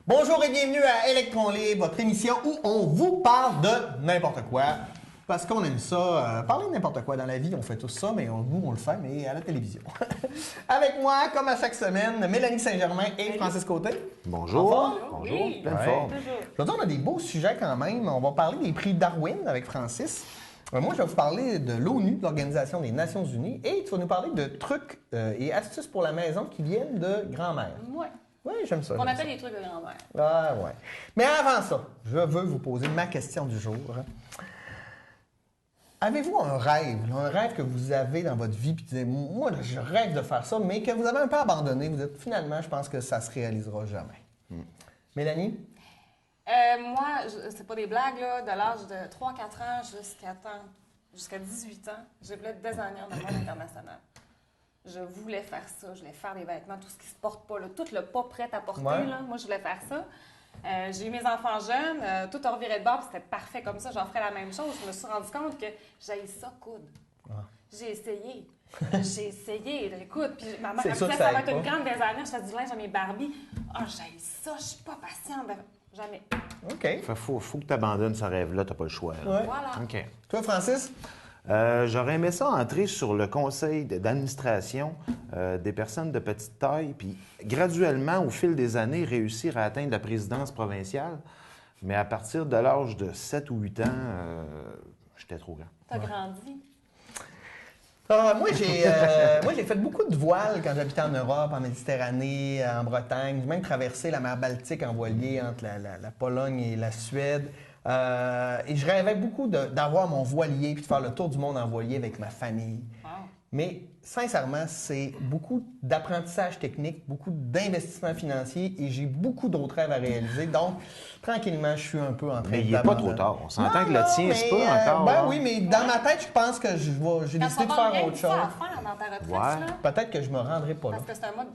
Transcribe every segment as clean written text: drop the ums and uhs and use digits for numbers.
Bonjour et bienvenue à Électron Libre, votre émission où on vous parle de n'importe quoi. Parce qu'on aime ça, parler de n'importe quoi dans la vie, on fait tout ça, mais nous, on le fait, mais à la télévision. Avec moi, comme à chaque semaine, Mélanie Saint-Germain et Francis Côté. Bonjour. Bonjour. Oui. Pleine forme. Aujourd'hui, on a des beaux sujets quand même. On va parler des prix Darwin avec Francis. Moi, je vais vous parler de l'ONU, l'Organisation des Nations Unies, et tu vas nous parler de trucs et astuces pour la maison qui viennent de grand-mère. Oui. Oui, j'aime ça. On j'aime appelle ça. les trucs de grand-mère. Ah, ouais. Mais avant ça, je veux vous poser ma question du jour. Avez-vous un rêve que vous avez dans votre vie, puis vous dites, moi, je rêve de faire ça, mais que vous avez un peu abandonné, vous dites, finalement, je pense que ça se réalisera jamais. Mélanie? Moi, c'est pas des blagues, là, de l'âge de 3-4 ans jusqu'à 18 ans, je voulais être designer dans le monde international. Je voulais faire ça, je voulais faire des vêtements, tout ce qui se porte pas, là, tout le pas prêt à porter, Ouais. là, moi, je voulais faire ça. J'ai eu mes enfants jeunes, tout a reviré de bord, puis c'était parfait comme ça, j'en ferais la même chose. Je me suis rendu compte que j'haïs ça coudre. J'ai essayé. J'ai essayé, là, écoute, puis ma mère C'est me sûr disait, que ça ça va aide être une pas. grande designer, je fais du linge à mes Barbie. Ah, j'haïs ça, je suis pas patiente. Jamais. OK. Faut que tu abandonnes ce rêve-là, t'as pas le choix. là. Ouais. Voilà. OK. Toi, Francis? J'aurais aimé ça entrer sur le conseil d'administration des personnes de petite taille, puis graduellement, au fil des années, réussir à atteindre la présidence provinciale. Mais à partir de l'âge de 7 ou 8 ans, j'étais trop grand. T'as grandi. Moi, j'ai fait beaucoup de voiles quand j'habitais en Europe, en Méditerranée, en Bretagne. J'ai même traversé la mer Baltique en voilier entre la Pologne et la Suède. Et je rêvais beaucoup d'avoir mon voilier puis de faire le tour du monde en voilier avec ma famille. Wow. Mais sincèrement, c'est beaucoup d'apprentissage technique, beaucoup d'investissement financier et j'ai beaucoup d'autres rêves à réaliser. Donc, tranquillement, je suis un peu en train Mais il n'est pas d'abandonner. trop tard. On s'entend Non, que le tien, non, c'est mais, pas encore. Ben là. oui, mais dans ma tête, je pense que j'ai Quand décidé de tu vas avoir faire rien autre que ça chose. à faire dans ta retraite, Ouais. là, Peut-être que je me rendrai pas là. parce que c'est un mode...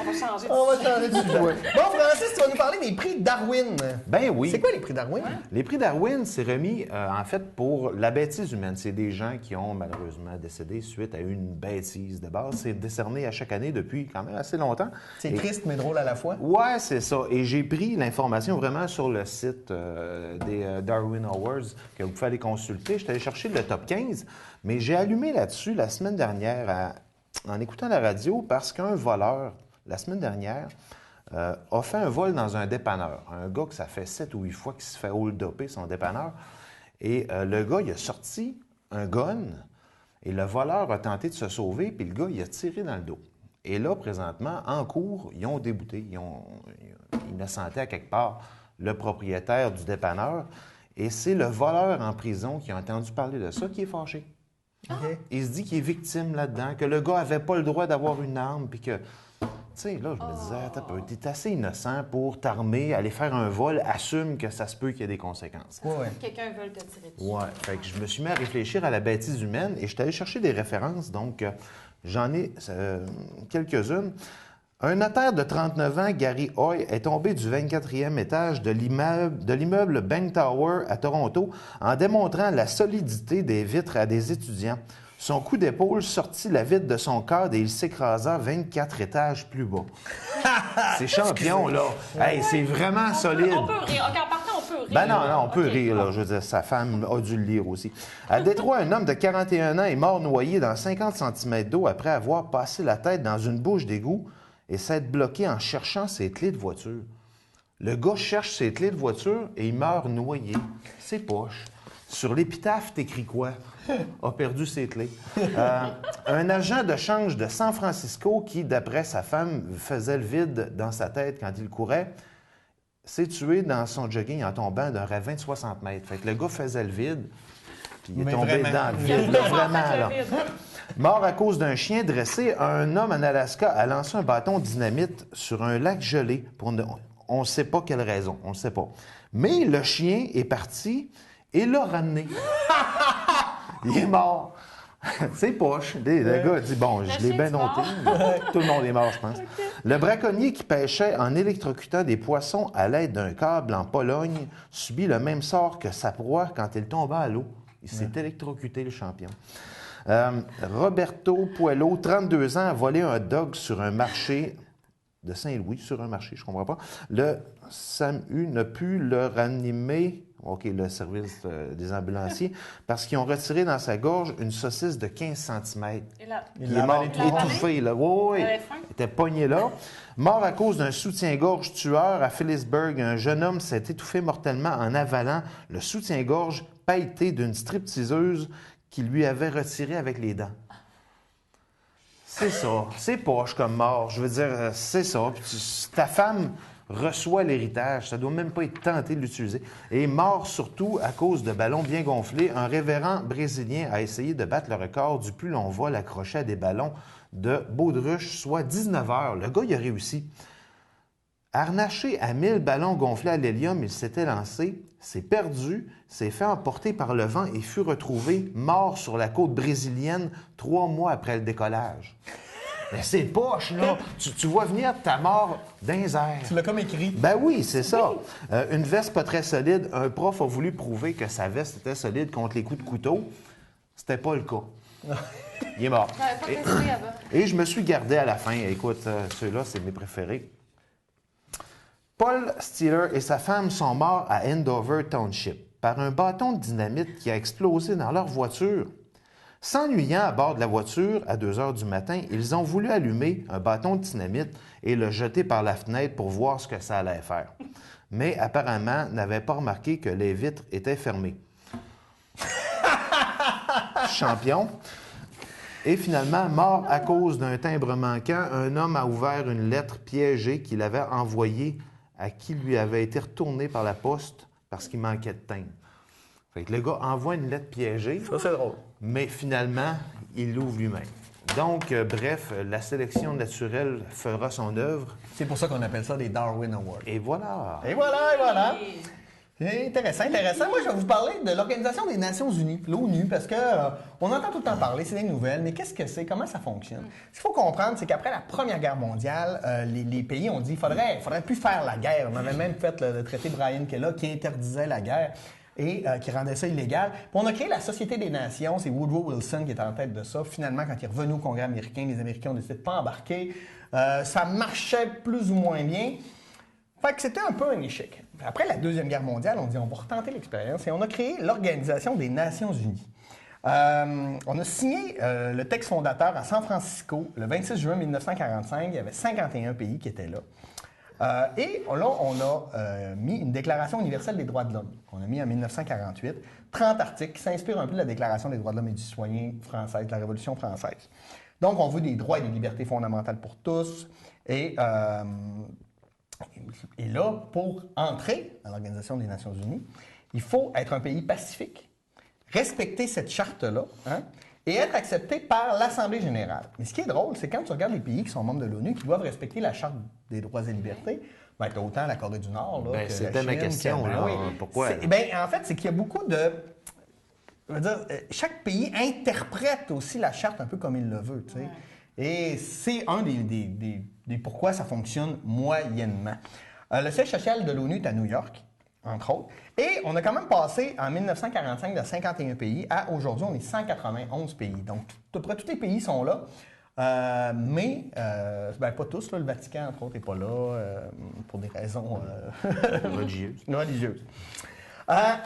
On va changer de On va sujet. changer de sujet. Bon, Francis, tu vas nous parler des prix Darwin. Ben oui. C'est quoi les prix Darwin? Les prix Darwin, c'est remis en fait pour la bêtise humaine. C'est des gens qui ont malheureusement décédé suite à une bêtise de base. C'est décerné à chaque année depuis quand même assez longtemps. C'est Et- triste mais drôle à la fois. Ouais, c'est ça. Et j'ai pris l'information vraiment sur le site des Darwin Awards que vous pouvez aller consulter. Je suis allé chercher le top 15, mais j'ai allumé là-dessus la semaine dernière en écoutant la radio parce qu'un voleur, la semaine dernière, a fait un vol dans un dépanneur. Un gars que ça fait 7 ou 8 fois qu'il se fait hold-upper son dépanneur. Et le gars, il a sorti un gun et le voleur a tenté de se sauver, puis le gars, il a tiré dans le dos. Et là, présentement, en cours, ils ont débouté, ils innocenté à quelque part le propriétaire du dépanneur. Et c'est le voleur en prison qui a entendu parler de ça qui est fâché. OK. Il se dit qu'il est victime là-dedans, que le gars avait pas le droit d'avoir une arme, puis que... Tu sais, là, je me disais, attends, un peu, t'es assez innocent pour t'armer, aller faire un vol, assume que ça se peut qu'il y ait des conséquences. Ouais. Quelqu'un veut te tirer dessus. Ouais, fait que je me suis mis à réfléchir à la bêtise humaine et je suis allé chercher des références, donc j'en ai quelques-unes. Un notaire de 39 ans, Gary Hoy, est tombé du 24e étage de l'immeuble Bank Tower à Toronto en démontrant la solidité des vitres à des étudiants. Son coup d'épaule sortit la vitre de son cadre et il s'écrasa 24 étages plus bas. C'est champion, là. Hey, c'est vraiment solide. On peut rire. OK, en partant, on peut rire. Ben non, on peut OK. rire, là. Je veux dire, sa femme a dû le lire aussi. À Détroit, un homme de 41 ans est mort noyé dans 50 cm d'eau après avoir passé la tête dans une bouche d'égout et s'être bloqué en cherchant ses clés de voiture. Le gars cherche ses clés de voiture et il meurt noyé. C'est poche. Sur l'épitaphe, t'écris quoi? A perdu ses clés. Un agent de change de San Francisco qui, d'après sa femme, faisait le vide dans sa tête quand il courait, s'est tué dans son jogging en tombant d'un ravin de 60 mètres. Fait que le gars faisait le vide, puis il est Mais tombé vraiment. dans le Il a vide, là, vraiment vraiment. fait Là. le vide. Mort à cause d'un chien dressé, un homme en Alaska a lancé un bâton de dynamite sur un lac gelé. On ne sait pas quelle raison, on ne sait pas. Mais le chien est parti et l'a ramené. Il est mort. C'est poche. Le gars dit, bon, je l'ai chien bien est noté. Tout le monde est mort, je pense. Le braconnier qui pêchait en électrocutant des poissons à l'aide d'un câble en Pologne subit le même sort que sa proie quand il tomba à l'eau. Il s'est électrocuté, le champion. Roberto Puello, 32 ans, a volé un dog sur un marché de Saint-Louis, sur un marché, je ne comprends pas. Le SAMU n'a pu le ranimer, OK, le service des ambulanciers, parce qu'ils ont retiré dans sa gorge une saucisse de 15 cm. Et là, Il Il l'a est mort avalé tout droit. étouffé, là. Oui, il oui. avait faim. Il était pogné là. Mort à cause d'un soutien-gorge tueur à Phillipsburg. Un jeune homme s'est étouffé mortellement en avalant le soutien-gorge pailleté d'une stripteaseuse qui lui avait retiré avec les dents. C'est ça. C'est poche comme mort. Je veux dire, c'est ça. Puis ta femme reçoit l'héritage. Ça doit même pas être tenté de l'utiliser. Et mort surtout à cause de ballons bien gonflés, un révérend brésilien a essayé de battre le record du plus long vol accroché à des ballons de baudruche, soit 19 heures. Le gars, il a réussi. Harnaché à 1000 ballons gonflés à l'hélium, il s'était lancé, s'est perdu, s'est fait emporter par le vent et fut retrouvé mort sur la côte brésilienne 3 mois après le décollage. Mais c'est poche, là! Tu vois venir ta mort dans les airs. Tu l'as comme écrit. Ben oui, c'est ça. Une veste pas très solide. Un prof a voulu prouver que sa veste était solide contre les coups de couteau. C'était pas le cas. Il est mort. J'avais pas testé avant. Et je me suis gardé à la fin. Écoute, ceux-là, c'est mes préférés. Paul Steeler et sa femme sont morts à Andover Township par un bâton de dynamite qui a explosé dans leur voiture. S'ennuyant à bord de la voiture à 2 heures du matin, ils ont voulu allumer un bâton de dynamite et le jeter par la fenêtre pour voir ce que ça allait faire. Mais apparemment, n'avaient pas remarqué que les vitres étaient fermées. Champion. Et finalement, mort à cause d'un timbre manquant, un homme a ouvert une lettre piégée qu'il avait envoyée à qui lui avait été retournée par la poste parce qu'il manquait de timbre. Fait que le gars envoie une lettre piégée, Ça, c'est drôle. mais finalement, il l'ouvre lui-même. Donc, bref, la sélection naturelle fera son œuvre. C'est pour ça qu'on appelle ça des Darwin Awards. Et voilà. Et voilà, et voilà. Et- C'est intéressant, intéressant. Moi, je vais vous parler de l'Organisation des Nations Unies, l'ONU, parce que on entend tout le temps parler, c'est des nouvelles, mais qu'est-ce que c'est? Comment ça fonctionne? Ce qu'il faut comprendre, c'est qu'après la Première Guerre mondiale, les pays ont dit qu'il faudrait plus faire la guerre. On avait même fait le traité Brian Kella qui interdisait la guerre et qui rendait ça illégal. Puis on a créé la Société des Nations, c'est Woodrow Wilson qui est en tête de ça. Finalement, quand il est revenu au Congrès américain, les Américains ont décidé de ne pas embarquer. Ça marchait plus ou moins bien. Fait que c'était un peu un échec. Après la Deuxième Guerre mondiale, on dit on va retenter l'expérience et on a créé l'Organisation des Nations Unies. On a signé le texte fondateur à San Francisco le 26 juin 1945. Il y avait 51 pays qui étaient là. Et là, on a mis une Déclaration universelle des droits de l'homme qu'on a mis en 1948. 30 articles qui s'inspirent un peu de la Déclaration des droits de l'homme et du citoyen française, de la Révolution française. Donc, on veut des droits et des libertés fondamentales pour tous. Et là, pour entrer dans l'Organisation des Nations Unies, il faut être un pays pacifique, respecter cette charte-là, hein, et être accepté par l'Assemblée générale. Mais ce qui est drôle, c'est quand tu regardes les pays qui sont membres de l'ONU, qui doivent respecter la Charte des droits et libertés, ben, tu as autant la Corée du Nord là, Ben, que c'était la ma Chine, question, que- ben là. oui. Pourquoi? En fait, c'est qu'il y a beaucoup de... Je veux dire, chaque pays interprète aussi la charte un peu comme il le veut, tu sais. Ouais. Et c'est un des pourquoi ça fonctionne moyennement. Le siège social de l'ONU est à New York, entre autres. Et on a quand même passé en 1945 de 51 pays à aujourd'hui, on est 191 pays. Donc, à peu près tous les pays sont là. Mais pas tous. Là, le Vatican, entre autres, n'est pas là pour des raisons Religieuse. religieuses.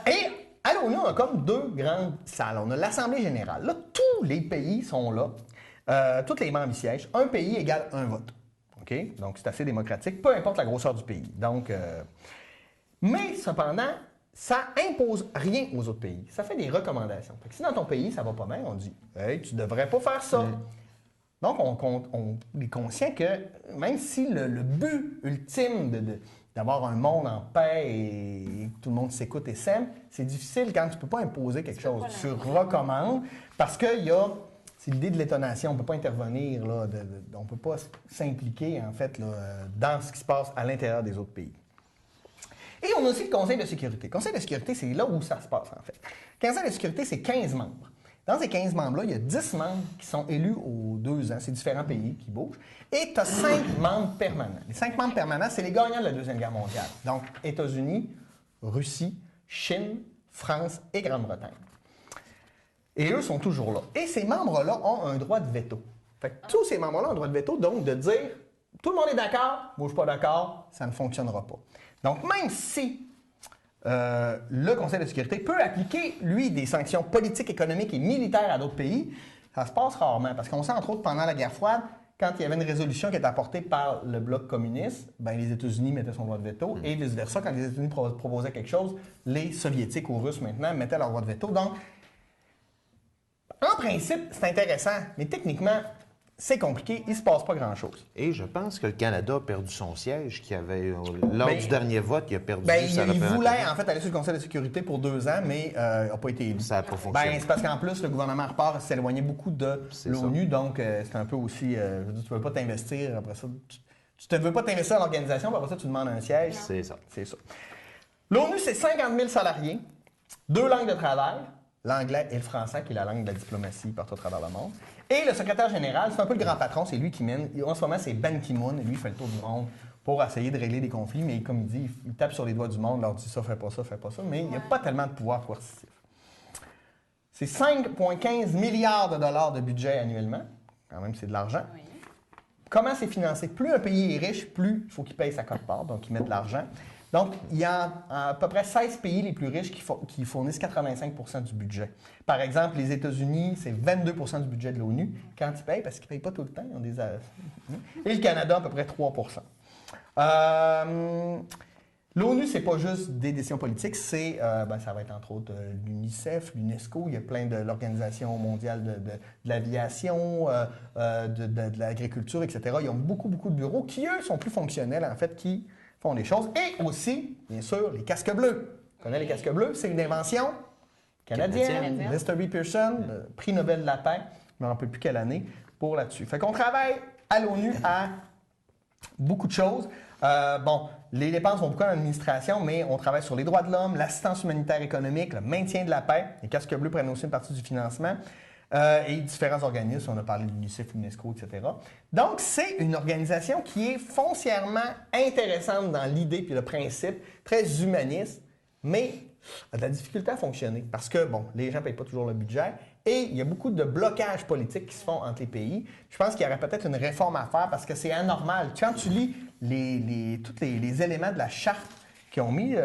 Et à l'ONU, on a comme 2 grandes salles. On a l'Assemblée générale. Là, tous les pays sont là. Tous les membres y siègent. Un pays égale un vote. OK? Donc, c'est assez démocratique, peu importe la grosseur du pays. Donc, mais cependant, ça impose rien aux autres pays. Ça fait des recommandations. Fait que si dans ton pays, ça va pas bien, on dit « Hey, tu devrais pas faire ça. Donc, on est conscient que même si le but ultime d'avoir un monde en paix et que tout le monde s'écoute et s'aime, c'est difficile quand tu ne peux pas imposer quelque chose. Tu recommandes parce qu'il y a... C'est l'idée de l'étonnation. On ne peut pas intervenir, là, on ne peut pas s'impliquer, en fait, là, dans ce qui se passe à l'intérieur des autres pays. Et on a aussi le Conseil de sécurité. Le Conseil de sécurité, c'est là où ça se passe, en fait. Le Conseil de sécurité, c'est 15 membres. Dans ces 15 membres-là, il y a 10 membres qui sont élus aux 2 ans. C'est différents pays qui bougent. Et tu as 5 membres permanents. Les 5 membres permanents, c'est les gagnants de la Deuxième Guerre mondiale. Donc, États-Unis, Russie, Chine, France et Grande-Bretagne. Et eux sont toujours là. Et ces membres-là ont un droit de veto. Fait que tous ces membres-là ont un droit de veto, donc de dire tout le monde est d'accord, moi je suis pas d'accord, ça ne fonctionnera pas. Donc même si le Conseil de sécurité peut appliquer, lui, des sanctions politiques, économiques et militaires à d'autres pays, ça se passe rarement. Parce qu'on sait, entre autres, pendant la guerre froide, quand il y avait une résolution qui était apportée par le bloc communiste, ben, les États-Unis mettaient son droit de veto, et vice-versa, quand les États-Unis proposaient quelque chose, les Soviétiques ou Russes, maintenant, mettaient leur droit de veto. Donc, en principe, c'est intéressant, mais techniquement, c'est compliqué, il ne se passe pas grand-chose. Et je pense que le Canada a perdu son siège, qui avait, lors du dernier vote, il a perdu sa représentation. Il voulait, en fait, aller sur le Conseil de sécurité pour 2 ans, mais n'a pas été élu. Ça n'a pas fonctionné. C'est parce qu'en plus, le gouvernement repart s'éloignait beaucoup de l'ONU, donc c'est un peu aussi... je veux dire, tu ne veux pas t'investir, après ça... Tu ne veux pas t'investir dans l'organisation, puis après ça, tu demandes un siège. C'est ça. C'est ça. L'ONU, c'est 50 000 salariés, 2 langues de travail, l'anglais et le français, qui est la langue de la diplomatie partout à travers le monde. Et le secrétaire général, c'est un peu le grand patron, c'est lui qui mène. En ce moment, c'est Ban Ki-moon, et lui, il fait le tour du monde pour essayer de régler des conflits, mais comme il dit, il tape sur les doigts du monde, leur dit ça, fais pas ça, mais il n'y a pas tellement de pouvoir coercitif. C'est 5,15 milliards de dollars de budget annuellement. Quand même, c'est de l'argent. Oui. Comment c'est financé? Plus un pays est riche, plus il faut qu'il paye sa quote-part, donc il met de l'argent. Donc, il y a à peu près 16 pays les plus riches qui fournissent 85 du budget. Par exemple, les États-Unis, c'est 22 du budget de l'ONU quand ils payent, parce qu'ils ne payent pas tout le temps. Ils ont des... Et le Canada, à peu près 3 L'ONU, c'est pas juste des décisions politiques, ça va être entre autres l'UNICEF, l'UNESCO, il y a plein de l'Organisation mondiale de l'aviation, de l'agriculture, etc. Ils ont beaucoup de bureaux qui, eux, sont plus fonctionnels, en fait, qui font des choses. Et aussi, bien sûr, les casques bleus. On connaît les casques bleus, c'est une invention canadienne. Lester B. Pearson, le prix Nobel de la paix, je ne me rappelle plus quelle année, pour là-dessus. Fait qu'on travaille à l'ONU à beaucoup de choses. Les dépenses vont beaucoup en administration, mais on travaille sur les droits de l'homme, l'assistance humanitaire économique, le maintien de la paix. Les casques bleus prennent aussi une partie du financement. Et différents organismes, on a parlé de l'UNICEF, l'UNESCO, etc. Donc, c'est une organisation qui est foncièrement intéressante dans l'idée puis le principe, très humaniste, mais a de la difficulté à fonctionner parce que, les gens ne payent pas toujours le budget et il y a beaucoup de blocages politiques qui se font entre les pays. Je pense qu'il y aurait peut-être une réforme à faire parce que c'est anormal. Quand tu lis tous les éléments de la charte qui ont mis,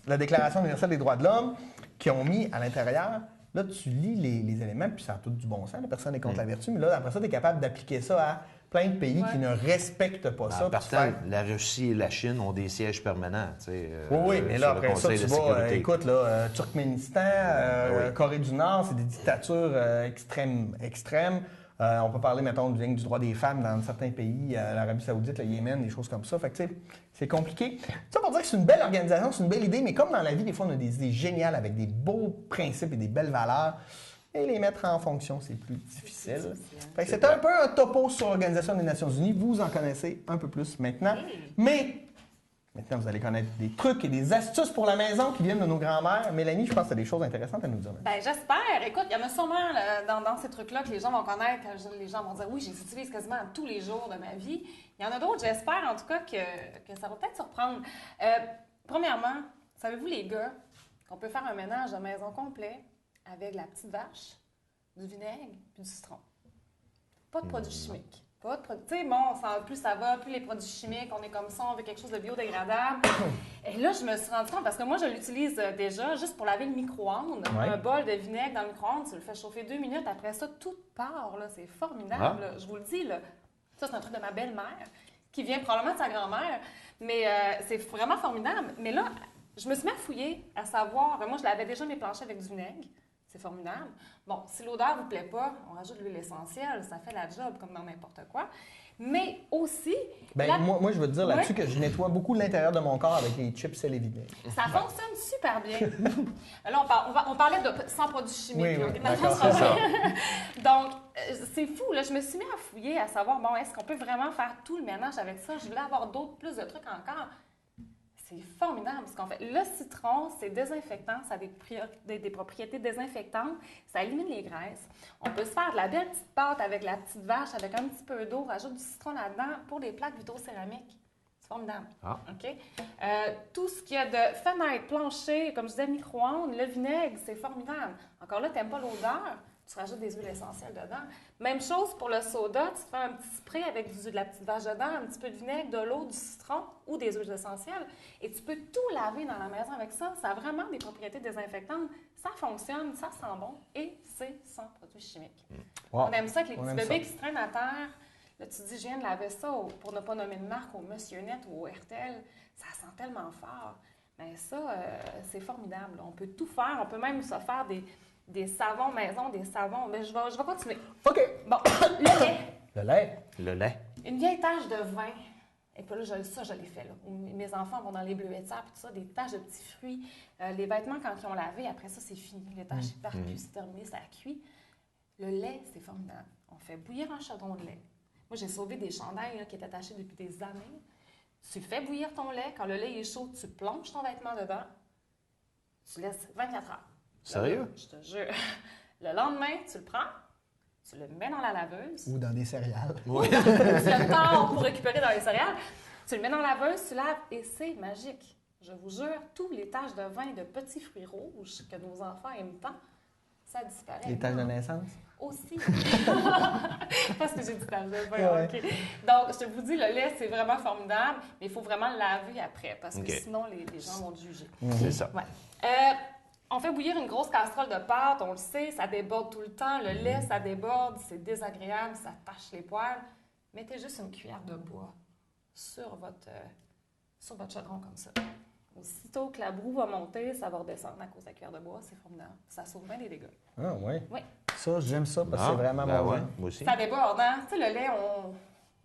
la Déclaration universelle des droits de l'homme, qui ont mis à l'intérieur, là, tu lis les éléments, puis ça a tout du bon sens, la personne est contre la vertu, mais là, après ça, tu es capable d'appliquer ça à plein de pays qui ne respectent pas ça. Partant, la Russie et la Chine ont des sièges permanents. Oui, mais là, après ça, tu vas, écoute, Turkménistan, Corée du Nord, c'est des dictatures extrêmes. On peut parler, mettons, du droit des femmes dans certains pays, l'Arabie Saoudite, le Yémen, des choses comme ça. Fait que, c'est compliqué. Ça pour dire que c'est une belle organisation, c'est une belle idée, mais comme dans la vie, des fois, on a des idées géniales avec des beaux principes et des belles valeurs. Et les mettre en fonction, c'est plus difficile. Fait que c'est un peu un topo sur l'Organisation des Nations Unies. Vous en connaissez un peu plus maintenant. Mais maintenant, vous allez connaître des trucs et des astuces pour la maison qui viennent de nos grands-mères. Mélanie, je pense que tu as des choses intéressantes à nous dire. Bien, j'espère. Écoute, il y en a sûrement dans ces trucs-là que les gens vont connaître. Les gens vont dire, oui, je les utilise quasiment tous les jours de ma vie. Il y en a d'autres, j'espère en tout cas que ça va peut-être surprendre. Premièrement, savez-vous les gars, qu'on peut faire un ménage de maison complet avec la petite vache, du vinaigre puis du citron. Pas de produits chimiques. Pas de produits... Tu sais, plus ça va, plus les produits chimiques, on est comme ça, on veut quelque chose de biodégradable. Et là, je me suis rendu compte, parce que moi, je l'utilise déjà juste pour laver le micro-ondes. Ouais. Un bol de vinaigre dans le micro-ondes, tu le fais chauffer 2 minutes, après ça, tout part, là. C'est formidable, là. Je vous le dis, là. Ça, c'est un truc de ma belle-mère, qui vient probablement de sa grand-mère. Mais c'est vraiment formidable. Mais là, je me suis mis à fouiller, à savoir... Moi, je lavais déjà mes planchers avec du vinaigre. C'est formidable. Bon, si l'odeur ne vous plaît pas, on rajoute l'huile essentielle, ça fait la job comme dans n'importe quoi. Mais aussi... Moi, je veux te dire là-dessus que je nettoie beaucoup l'intérieur de mon corps avec les chips et les vinaigres. Ça fonctionne super bien. Là, on parlait de sans produits chimiques. Oui, d'accord, c'est ça. Donc, c'est fou. Là, je me suis mis à fouiller, à savoir, est-ce qu'on peut vraiment faire tout le ménage avec ça? Je voulais avoir plus de trucs encore. C'est formidable ce qu'on fait. Le citron, c'est désinfectant, ça a des propriétés désinfectantes, ça élimine les graisses. On peut se faire de la belle petite pâte avec la petite vache, avec un petit peu d'eau, rajoute du citron là-dedans pour des plaques vitrocéramiques. C'est formidable. OK? Tout ce qu'il y a de fenêtres, planchers, comme je disais, micro-ondes, le vinaigre, c'est formidable. Encore là, tu n'aimes pas l'odeur, tu rajoutes des huiles essentielles dedans. Même chose pour le soda, tu te fais un petit spray avec de la petite vache dedans, un petit peu de vinaigre, de l'eau, du citron ou des huiles essentielles. Et tu peux tout laver dans la maison avec ça. Ça a vraiment des propriétés désinfectantes. Ça fonctionne, ça sent bon et c'est sans produits chimiques. Wow. On aime ça que les On petits aime bébés ça. qui se traînent à terre, là, tu te dis, je viens de laver ça pour ne pas nommer de marque au Monsieur Net ou au RTL. Ça sent tellement fort. Mais ça, c'est formidable. On peut tout faire. On peut même se faire des savons maison, des savons. Mais je vais continuer. OK. Bon, le lait. Le lait. Le lait. Une vieille tache de vin. Et puis là, je l'ai fait. Là. Mes enfants vont dans les bleuetières, puis tout ça, des taches de petits fruits. Les vêtements, quand ils ont lavé, après ça, c'est fini. Les taches, c'est partout, c'est terminé, ça cuit. Le lait, c'est formidable. On fait bouillir un chaudron de lait. Moi, j'ai sauvé des chandails là, qui étaient attachés depuis des années. Tu fais bouillir ton lait. Quand le lait est chaud, tu plonges ton vêtement dedans. Tu laisses 24 heures. Sérieux? Là, je te jure. Le lendemain, tu le prends, tu le mets dans la laveuse. Ou dans des céréales. Oui. Tu le tords pour récupérer dans les céréales. Tu le mets dans la laveuse, tu laves et c'est magique. Je vous jure, tous les taches de vin et de petits fruits rouges que nos enfants aiment tant, ça disparaît. Les taches de naissance. Aussi. Parce que j'ai dit taches de vin, Ouais. OK. Donc, je vous dis, le lait, c'est vraiment formidable, mais il faut vraiment le laver après parce que OK. sinon, les gens vont te juger. C'est ça. Ouais. On fait bouillir une grosse casserole de pâte, on le sait, ça déborde tout le temps. Le lait, ça déborde, c'est désagréable, ça tache les poils. Mettez juste une cuillère de bois sur votre chaudron comme ça. Aussitôt que la broue va monter, ça va redescendre à cause de la cuillère de bois. C'est formidable. Ça sauve bien des dégâts. Ah, oui. Oui. Ça, j'aime ça parce que Ah, c'est vraiment ben bon. ouais, genre. moi aussi. Ça déborde, hein? Tu sais, le lait,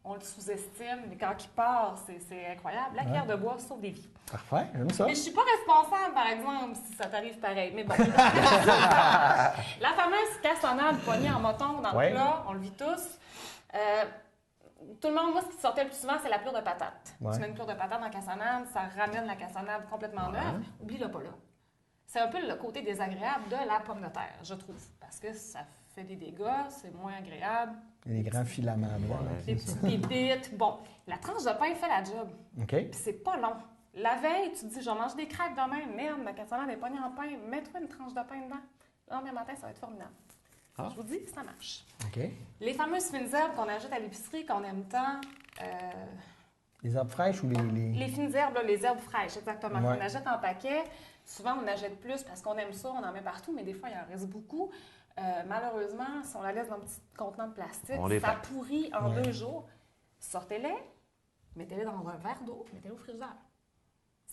on le sous-estime, mais quand il part, c'est incroyable. La cuillère de bois sauve des vies. Parfait, j'aime ça. Mais je suis pas responsable, par exemple, si ça t'arrive pareil. Mais bon. La fameuse cassonade poignée en moton dans Ouais. le plat, on le vit tous. Tout le monde, moi, ce qui sortait le plus souvent, c'est la plure de patate. Ouais. Tu mets une plure de patate dans la cassonade, ça ramène la cassonade complètement neuve. Oublie-le pas là. C'est un peu le côté désagréable de la pomme de terre, je trouve. Parce que ça fait des dégâts, c'est moins agréable. Les grands filaments blancs. Des petites pépites. Bon, la tranche de pain fait la job. OK. Puis c'est pas long. La veille, tu te dis, je vais manger des crêpes demain. Merde, ma cassonade est pognée en pain. Mets-toi une tranche de pain dedans. Le lendemain matin, ça va être formidable. Ah. Je vous dis, ça marche. OK. Les fameuses fines herbes qu'on ajoute à l'épicerie, qu'on aime tant. Les herbes fraîches ou Les fines herbes, là, les herbes fraîches, exactement. Ouais. On achète en paquet. Souvent, on achète plus parce qu'on aime ça, on en met partout, mais des fois, il en reste beaucoup. Malheureusement, si on la laisse dans un petit contenant de plastique, On les ça perd. pourrit en Ouais. 2 jours. Sortez-les, mettez-les dans un verre d'eau, mettez-les au frigidaire.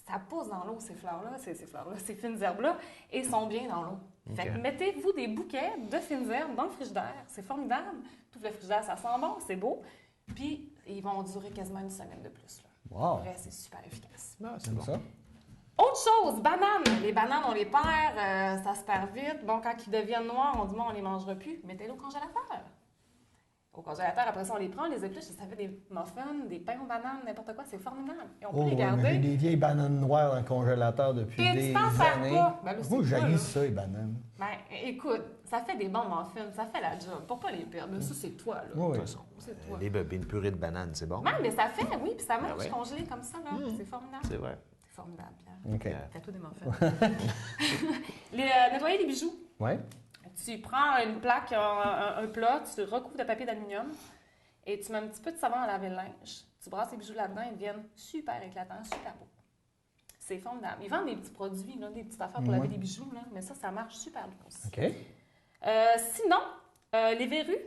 Ça pousse dans l'eau, ces fleurs-là, ces fines herbes-là, et sont bien dans l'eau. Fait que OK. mettez-vous des bouquets de fines herbes dans le frigidaire. C'est formidable. Tout le frigidaire, ça sent bon, c'est beau. Puis, ils vont durer quasiment une semaine de plus. Là. Wow. Après, c'est super efficace. Ah, c'est J'aime bon. ça. Autre chose, bananes. Les bananes, on les perd, ça se perd vite. Bon, quand ils deviennent noirs, on dit, bon, on les mangera plus. Mettez-les au congélateur. Au congélateur, après ça, on les prend, on les épluche, et ça fait des muffins, des pains aux bananes, n'importe quoi. C'est formidable. Et on peut Oh, les ouais, mais j'ai garder. des vieilles bananes noires dans le congélateur depuis Puis des tu t'en sers années. pas. Ben là, c'est Moi, pas, j'haïs là. ça, les bananes. Ben, écoute, ça fait des bons muffins, ça fait la job. Pour pas les perdre. Ça, c'est toi, là. Oui. De toute façon, C'est toi. les bébés, une purée de banane, c'est bon. Ouais, mais ça fait, oui, puis ça mange ouais. congelé comme ça, là. C'est formidable. C'est vrai. C'est formidable, Pierre. OK. Fais-toi des muffins. Nettoyer les bijoux. Ouais. Tu prends une plaque, un plat, tu le recouvres de papier d'aluminium et tu mets un petit peu de savon à laver le linge. Tu brasses les bijoux là-dedans, ils deviennent super éclatants, super beaux. C'est formidable. Ils vendent des petits produits, là, des petites affaires pour laver des bijoux, là, mais ça marche super bien aussi. OK. Sinon, les verrues,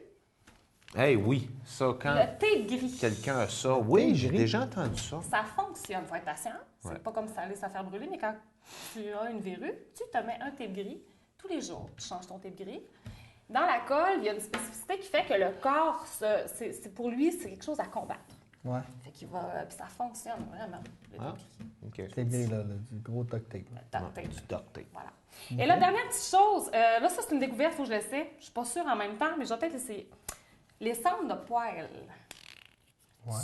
Hey, oui, ça, quand le thé gris. quelqu'un a ça, oui, j'ai gris. déjà entendu ça. Ça fonctionne. Il faut être patient. C'est Ouais. pas comme ça allait se faire brûler, mais quand tu as une verrue, tu te mets un thé de gris tous les jours. Tu changes ton thé de gris. Dans la colle, il y a une spécificité qui fait que le corps, pour lui, c'est quelque chose à combattre. Ouais. Fait qu'il va. Puis ça fonctionne vraiment. Le Ah. thé de gris. OK. C'est gris, là, du gros duct tape. Duct tape. Du duct tape. Voilà. Et la dernière petite chose, là, ça, c'est une découverte, il faut que je le sais. Je suis pas sûre en même temps, mais je vais peut-être essayer. Les cendres de poêle,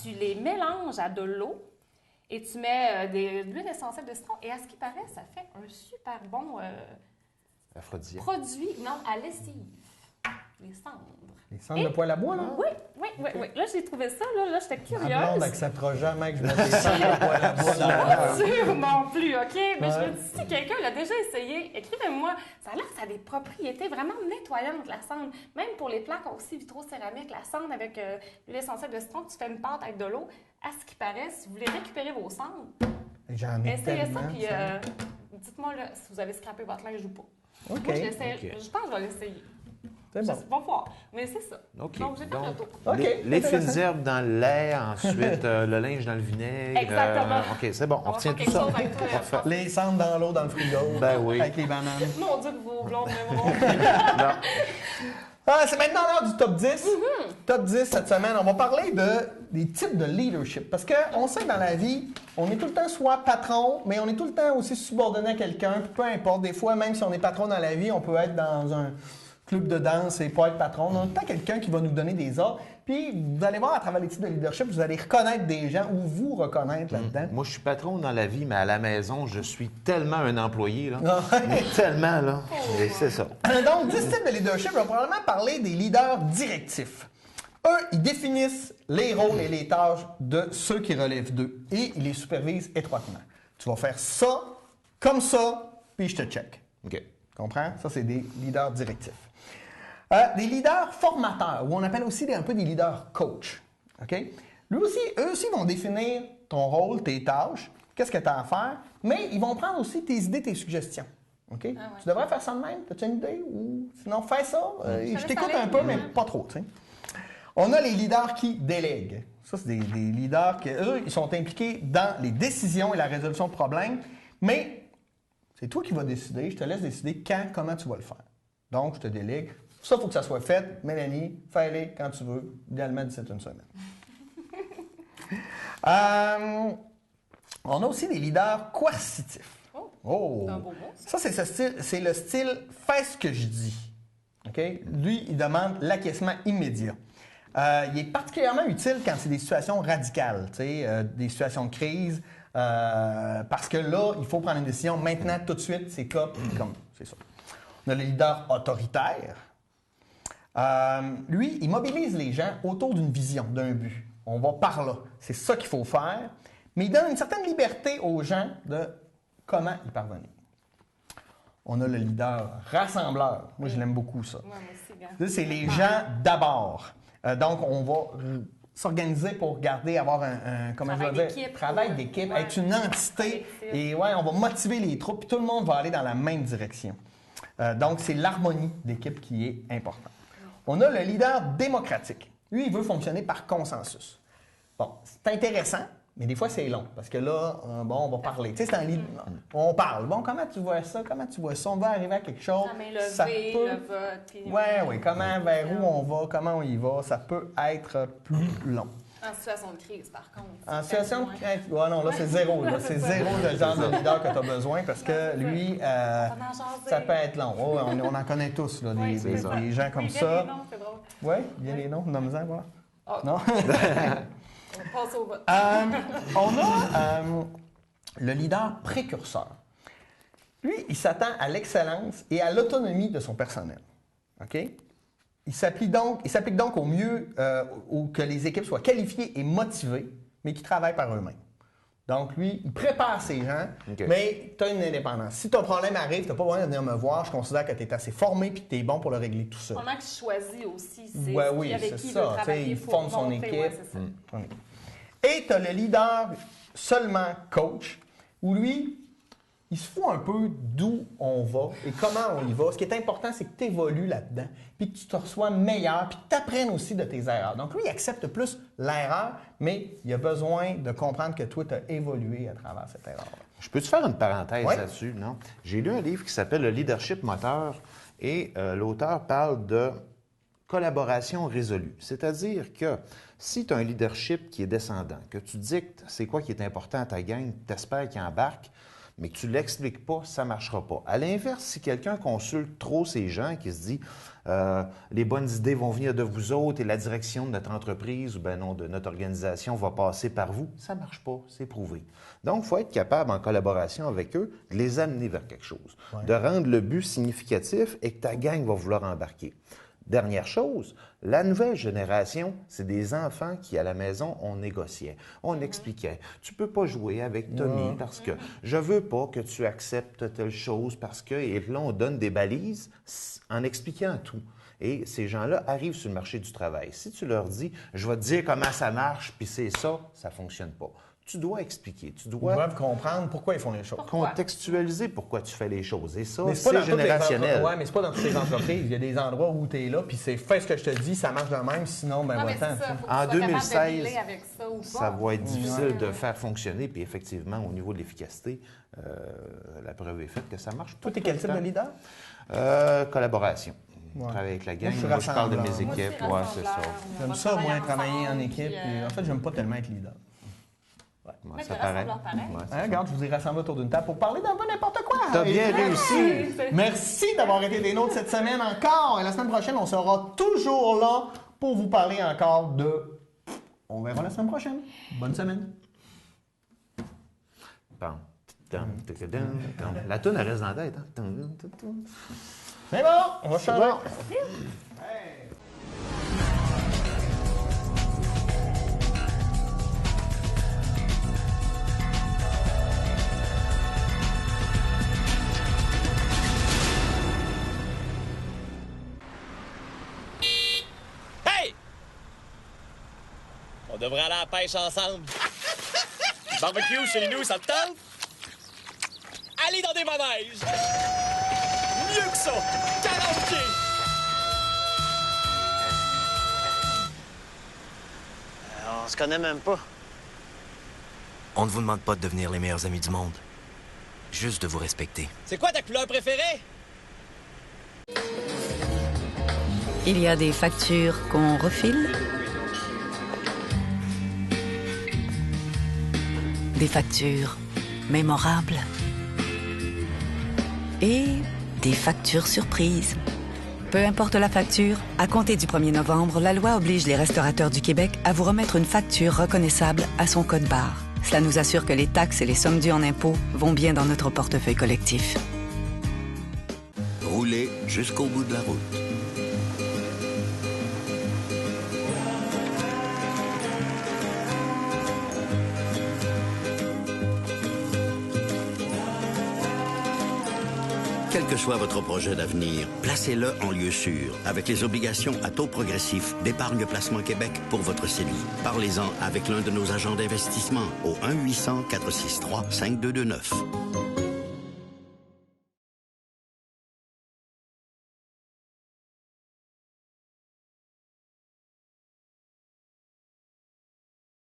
tu les mélanges à de l'eau et tu mets de l'huile essentielle de citron. Et à ce qui paraît, ça fait un super bon Aphrodisiaque. produit, non, à lessive. Les cendres. Les centres de poêle à bois, là? Oui. Là, j'ai trouvé ça, là j'étais Ma curieuse. blonde n'acceptera jamais que je mette des centres de poêle à bois dans la Pas sûr non plus, OK? Mais je me dis, si quelqu'un l'a déjà essayé, écrivez-moi. Ça a l'air que ça a des propriétés vraiment nettoyantes, la cendre. Même pour les plaques aussi vitrocéramiques, la cendre avec l'huile essentielle de citron, tu fais une pâte avec de l'eau. À ce qui paraît, si vous voulez récupérer vos cendres, J'en ai essayez ça, tellement, puis dites-moi là, si vous avez scrappé votre linge ou pas. OK. Moi, je pense que je vais l'essayer. C'est bon. On va voir. Mais c'est ça. OK. Donc, j'ai fait le tour. OK, Les fines intéressant. herbes dans le lait, ensuite le linge dans le vinaigre. Exactement. OK, c'est bon, on va retient faire tout quelque ça. chose avec toi, Parfait. Les cendres dans l'eau, dans le frigo. Ben oui. Avec les bananes. Mon Dieu, que vos blondes m'aimeront. Non. Ah, c'est maintenant l'heure du top 10. Top 10 cette semaine, on va parler des types de leadership. Parce qu'on sait que dans la vie, on est tout le temps soit patron, mais on est tout le temps aussi subordonné à quelqu'un. Puis peu importe, des fois, même si on est patron dans la vie, on peut être dans un club de danse et pas être patron. On a tout le temps quelqu'un qui va nous donner des ordres. Puis vous allez voir à travers les types de leadership, vous allez reconnaître des gens ou vous reconnaître là-dedans. Moi, je suis patron dans la vie, mais à la maison, je suis tellement un employé. Là. Ah ouais. Mais tellement, là. Et c'est ça. Donc, 10 types de leadership, on va probablement parler des leaders directifs. Eux, ils définissent les rôles et les tâches de ceux qui relèvent d'eux et ils les supervisent étroitement. Tu vas faire ça, comme ça, puis je te check. OK. Comprends? Ça, c'est des leaders directifs. Des leaders formateurs, ou on appelle aussi un peu des leaders coach. OK? Eux aussi vont définir ton rôle, tes tâches, qu'est-ce que tu as à faire, mais ils vont prendre aussi tes idées, tes suggestions. OK? ouais. Tu devrais faire ça de même? As-tu une idée? Ou sinon, fais ça. Je t'écoute aller. un peu, mais pas trop. Tu sais. On a les leaders qui délèguent. Ça, c'est des leaders qui, eux, ils sont impliqués dans les décisions et la résolution de problèmes, mais c'est toi qui vas décider. Je te laisse décider quand, comment tu vas le faire. Donc, je te délègue. Ça, il faut que ça soit fait. Mélanie, fais-le quand tu veux. Idéalement, 17 une semaine. On a aussi des leaders coercitifs. Oh! C'est un beau mot, Ça, c'est le style « fais ce que je dis ». OK? Lui, il demande l'acquiescement immédiat. Il est particulièrement utile quand c'est des situations radicales, des situations de crise, parce que là, il faut prendre une décision maintenant, tout de suite, c'est comme c'est ça. On a le leader autoritaire. Lui, il mobilise les gens autour d'une vision, d'un but. On va par là. C'est ça qu'il faut faire. Mais il donne une certaine liberté aux gens de comment y parvenir. On a le leader rassembleur. Moi, je l'aime beaucoup, ça. Ouais, moi aussi, gars. Ça, c'est les gens d'abord. Donc, on va s'organiser pour avoir un comment Travail je vais dire, d'équipe. travail d'équipe, Ouais. être une entité. Collectif. Et ouais, on va motiver les troupes, puis tout le monde va aller dans la même direction. Donc, c'est l'harmonie d'équipe qui est importante. On a le leader démocratique. Lui, il veut fonctionner par consensus. Bon, c'est intéressant, mais des fois, c'est long. Parce que là, on va parler. Tu sais, c'est un leader. On parle. Bon, comment tu vois ça? Comment tu vois ça? On va arriver à quelque chose. La main levée, le vote. Puis Oui, comment, vers où on va, comment on y va, ça peut être plus long. En situation de crise, par contre. En situation de crise, ouais, non, là, c'est zéro. Là. C'est zéro le genre de leader que tu as besoin parce que lui, ça peut être long. Oh, on en connaît tous, là, Oui, c'est ça. des gens comme Oui, ça. Non, c'est drôle. Oui, bien les noms, nomme-en, voilà. Oh. Non? On passe au vote. On a le leader précurseur. Lui, il s'attend à l'excellence et à l'autonomie de son personnel. OK? Il s'applique donc au mieux que les équipes soient qualifiées et motivées, mais qui travaillent par eux-mêmes. Donc, lui, il prépare ses gens, OK. mais tu as une indépendance. Si ton problème arrive, tu n'as pas besoin de venir me voir. Je considère que tu es assez formé et que tu es bon pour le régler tout seul. Pendant qu'il choisit aussi, c'est Ouais, oui, avec c'est qui il ça. veut Tu sais, travailler. il faut forme son monter, équipe. ouais, c'est ça. Et tu as le leader seulement coach, où lui, il se fout un peu d'où on va et comment on y va. Ce qui est important, c'est que tu évolues là-dedans, puis que tu te reçois meilleur, puis que tu apprennes aussi de tes erreurs. Donc, lui, il accepte plus l'erreur, mais il a besoin de comprendre que toi, tu as évolué à travers cette erreur. Je peux-tu faire une parenthèse Ouais. là-dessus, non? J'ai lu un livre qui s'appelle Le leadership moteur et l'auteur parle de collaboration résolue. C'est-à-dire que si tu as un leadership qui est descendant, que tu dictes c'est quoi qui est important à ta gang, tu espères qu'il embarque, mais que tu ne l'expliques pas, ça ne marchera pas. À l'inverse, si quelqu'un consulte trop ces gens, qui se dit les bonnes idées vont venir de vous autres et la direction de notre entreprise ou ben non, de notre organisation va passer par vous, ça ne marche pas, c'est prouvé. Donc, il faut être capable, en collaboration avec eux, de les amener vers quelque chose, de rendre le but significatif et que ta gang va vouloir embarquer. Dernière chose, la nouvelle génération, c'est des enfants qui, à la maison, on négociait. On expliquait. Tu peux pas jouer avec Tommy parce que je veux pas que tu acceptes telle chose parce que... Et là, on donne des balises en expliquant tout. Et ces gens-là arrivent sur le marché du travail. Si tu leur dis, je vais te dire comment ça marche, puis c'est ça, ça fonctionne pas. Tu dois expliquer, tu Ils dois doivent comprendre pourquoi ils font les choses. contextualiser pourquoi tu fais les choses. Et ça, Mais c'est pas dans c'est toutes les générationnel. entreprises. Ouais, mais c'est pas dans toutes les entreprises. Il y a des endroits où tu es là, puis c'est fais ce que je te dis, ça marche de même, sinon, ben Non, mais va-t'en. c'est ça. Faut que En tu sois capable de 2016, dealer avec ça ou pas. Ça va être difficile de faire fonctionner. Puis effectivement, au niveau de l'efficacité, la preuve est faite que ça marche pas. Toi, t'es quel type de leader? Collaboration. Ouais. Travailler avec la gang. Moi, je suis Moi, je parle de mes rassembleur. Moi aussi, équipes. Ouais, c'est ça. rassembleur, on J'aime va ça, moi, travailler en ensemble, équipe. puis, Puis, en fait, j'aime pas tellement être leader. Ouais, Mais ça t'es paraît. rassembleur pareil. Ouais, c'est Hein, ça. regarde, je vous ai rassemblés autour d'une table pour parler d'un peu n'importe quoi. T'as bien Et- réussi. Merci d'avoir été des nôtres cette semaine encore. Et la semaine prochaine, on sera toujours là pour vous parler encore de... On verra la semaine prochaine. Bonne semaine. Bon. La toune, elle reste dans la tête. Hein? Mais bon, on va changer. bon. Hey! On devrait aller à la pêche ensemble. Barbecue chez nous, ça te tente? Aller dans des manèges! Mieux que ça! Karaoké! On se connaît même pas. On ne vous demande pas de devenir les meilleurs amis du monde. Juste de vous respecter. C'est quoi ta couleur préférée? Il y a des factures qu'on refile, des factures mémorables et des factures surprises. Peu importe la facture, à compter du 1er novembre, la loi oblige les restaurateurs du Québec à vous remettre une facture reconnaissable à son code barre. Cela nous assure que les taxes et les sommes dues en impôts vont bien dans notre portefeuille collectif. Roulez jusqu'au bout de la route. Quel que soit votre projet d'avenir, placez-le en lieu sûr avec les obligations à taux progressif d'Épargne Placement Québec pour votre CELI. Parlez-en avec l'un de nos agents d'investissement au 1-800-463-5229.